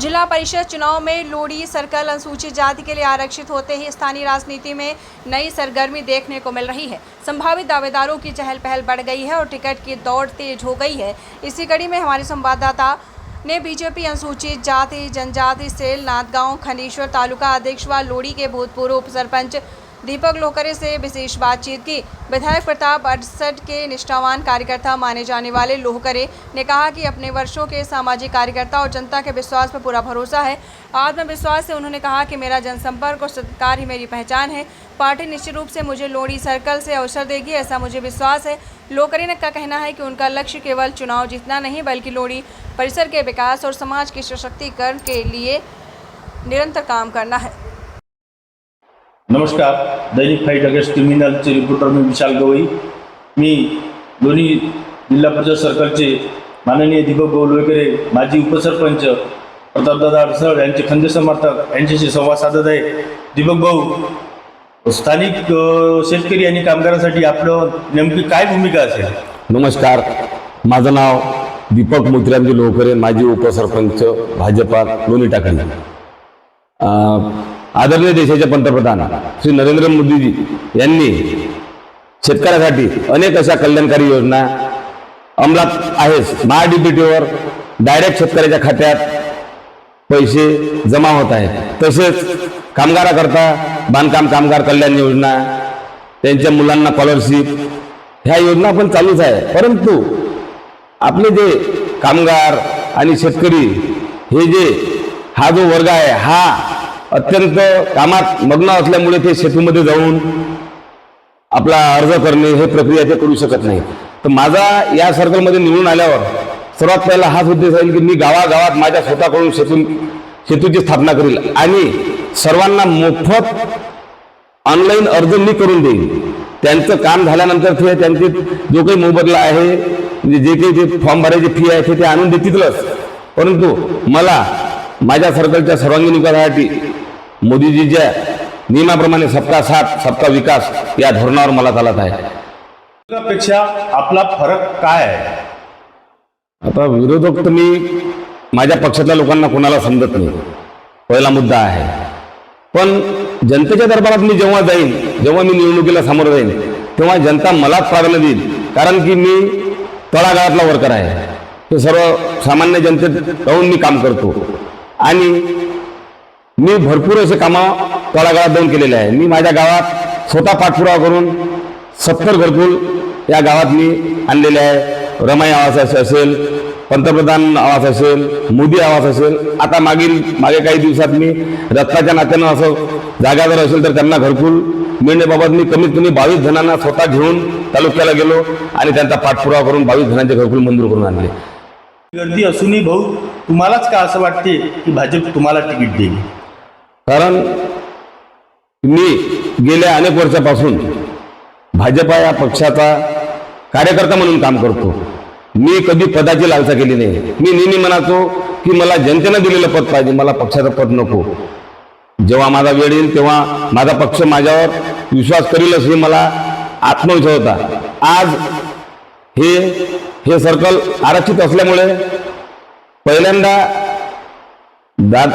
जिला परिषद चुनाव में लोडी सर्कल अनुसूचित जाति के लिए आरक्षित होते ही स्थानीय राजनीति में नई सरगर्मी देखने को मिल रही है। संभावित दावेदारों की चहल पहल बढ़ गई है और टिकट की दौड़ तेज हो गई है। इसी कड़ी में हमारे संवाददाता ने बीजेपी अनुसूचित जाति जनजाति सेल नाथगांव खंडेश्वर तालुका अध्यक्ष व लोडी के भूतपूर्व उप सरपंच दीपक लोकरे से विशेष बातचीत की। विधायक प्रताप अड़सठ के निष्ठावान कार्यकर्ता माने जाने वाले लोहकरे ने कहा कि अपने वर्षों के सामाजिक कार्यकर्ता और जनता के विश्वास पर पूरा भरोसा है। आत्मविश्वास से उन्होंने कहा कि मेरा जनसंपर्क और सत्कार ही मेरी पहचान है। पार्टी निश्चित रूप से मुझे लोडी सर्कल से अवसर देगी, ऐसा मुझे विश्वास है। लोकरे का कहना है कि उनका लक्ष्य केवल चुनाव जीतना नहीं बल्कि लोडी परिसर के विकास और समाज के सशक्तिकरण के लिए निरंतर काम करना है। नमस्कार, दैनिक 5 ऑगस्ट क्रिमिनलचे रिपोर्टर मी विशाल गवई। मी लोणी जिल्हा परिषद सर्कलचे माननीय दीपक भाऊ लोकरे, माजी उपसरपंच प्रतापदादा अडसळ यांचे खंदे समर्थक यांच्याशी संवाद साधत आहे। दीपक भाऊ, स्थानिक शेतकरी आणि कामगारांसाठी आपलं नेमकी काय भूमिका असेल? नमस्कार, माझं नाव दीपक मोतीरामजी लोकरे, माजी उपसरपंच भाजपा लोणी टाकळी। आदरणीय देशाचे पंतप्रधान श्री नरेंद्र मोदीजी यांनी शेतकऱ्यासाठी अनेक अशा कल्याणकारी योजना अंमलात आहेत। महाडीबीटीवर डायरेक्ट शेतकऱ्याच्या खात्यात पैसे जमा होत आहेत। तसेच कामगाराकरता बांधकाम कामगार कल्याण योजना, त्यांच्या मुलांना स्कॉलरशिप, ह्या योजना पण चालूच आहे। परंतु आपले जे कामगार आणि शेतकरी हा जो वर्ग आहे हा अत्यंत कामात मग्न असल्यामुळे ते शेतीमध्ये जाऊन आपला अर्ज करणे हे प्रक्रिया ते करू शकत नाही। तर माझा या सर्कलमध्ये निवडून आल्यावर सर्वात पहिला हाच उद्देश आहे की मी गावागावात माझ्या स्वतःकडून सेतूची स्थापना करेल आणि सर्वांना मोफत ऑनलाईन अर्ज मी करून देईन। त्यांचं काम झाल्यानंतर ते त्यांचे जो काही मोबदला आहे, जे काही ते फॉर्म भरायची फी आहे ते आणून देतीलच। परंतु मला माझ्या सर्कलच्या सर्वांगीण विकासासाठी मोदीजीच्या नियमाप्रमाणे सबका साथ सबका विकास या धोरणावर मला चालत आहे। त्यापेक्षा आपला फरक काय आहे? आता विरोधक तर मी माझ्या पक्षातल्या लोकांना कोणाला समजत नाही, पहिला मुद्दा आहे। पण जनतेच्या दरबारात मी जेव्हा जाईन, जेव्हा मी निवडणुकीला सामोरं जाईन, तेव्हा जनता मलाच प्राधान्य देईल, कारण की मी तळागाळातला वर्कर आहे। हे सर्व सामान्य जनतेत राहून मी काम करतो आणि मी भरपूर असे कामं तळागाळात जाऊन केलेले आहे। मी माझ्या गावात स्वतः पाठपुरावा करून 70 घरकुल या गावात मी आणलेले आहे। रमाई आवास असेल, पंतप्रधान आवास असेल, मोदी आवास असेल। आता मागे काही दिवसात मी रक्ताच्या नात्यानं असं जागा जर असेल तर त्यांना घरकुल मिळण्याबाबत मी कमीत कमी 22 जणांना स्वतः घेऊन तालुक्याला गेलो आणि त्यांचा पाठपुरावा करून 22 जणांचे घरकुल मंजूर करून आणले। गर्दी असूनही भाऊ, तुम्हालाच का असं वाटते की भाजप तुम्हाला तिकीट देईल? कारण मी गेल्या अनेक वर्षापासून भाजपा या पक्षाचा कार्यकर्ता म्हणून काम करतो। मी कधी पदाची लालसा केली नाही। मी नेहमी म्हणातो की मला जनतेने दिलेलं पद पाहिजे, मला पक्षाचं पद नको। जेव्हा माझा वेळ येईल तेव्हा माझा पक्ष माझ्यावर विश्वास करीलच हे मला आत्मविश्वास होता। आज हे सर्कल आरक्षित असल्यामुळे पहिल्यांदा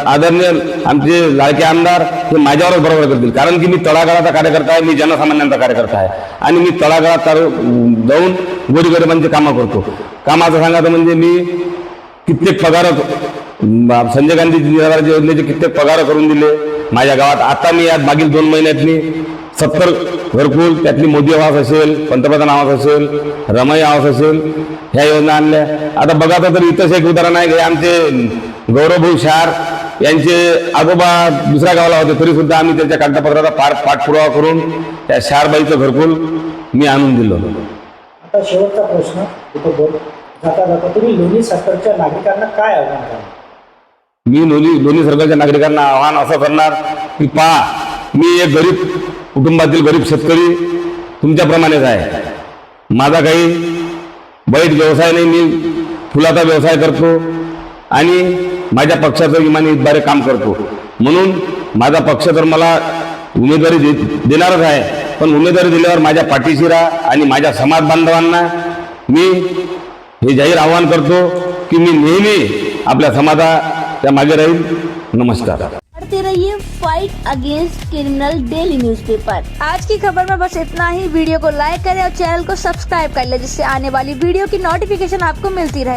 आदरणीय आमचे लाडके आमदार हे माझ्यावरच बरोबर करतील, कारण की मी तळागाळाचा कार्यकर्ता आहे, मी जनसामान्यांचा कार्यकर्ता आहे आणि मी तळागाळात जाऊन गोरगरिबांचे कामं करतो। कामाचं सांगायचं म्हणजे मी कित्येक पगार, संजय गांधी निराधार योजनेचे कित्येक पगार करून दिले माझ्या गावात। आता मी या मागील 2 महिन्यात मी 70 घरकुल, त्यातली मोदी आवास असेल, पंतप्रधान आवास असेल, रमाई आवास असेल, ह्या योजना आणल्या। आता बघा तर इथंच एक उदाहरण आहे, आमचे गौरवभाऊ शार यांचे आजोबा दुसऱ्या गावाला होते, तरी सुद्धा आम्ही त्यांच्या कागदपत्राचा पाठपुरावा करून त्या शारबाईचं घरकुल मी आणून दिलं। आता शेवटचा प्रश्न, तुम्ही लोणी सर्कलच्या नागरिकांना काय आव्हान कराल? मी लोणी सर्कलच्या नागरिकांना आव्हान असं करणार की पहा, मी एक गरीब कुटुंबातील गरीब शेतकरी तुमच्याप्रमाणेच आहे। माझा काही वाईट व्यवसाय नाही, मी फुलाचा व्यवसाय करतो आणि माझ्या पक्षाचं इमानीद्वारे काम करतो। म्हणून माझा पक्ष तर मला उमेदवारी देणारच आहे, पण उमेदवारी दिल्यावर माझ्या पाठीशी राहा आणि माझ्या समाज बांधवांना मी हे जाहीर आवाहन करतो की मी नेहमी आपल्या त्या मागे राहील. नमस्कार. पढ़ते रहिए fight against criminal daily newspaper. आज की खबर में बस इतना ही। वीडियो को लाइक करें और चैनल को सब्सक्राइब कर लें, जिससे आने वाली वीडियो की नोटिफिकेशन आपको मिलती रहे।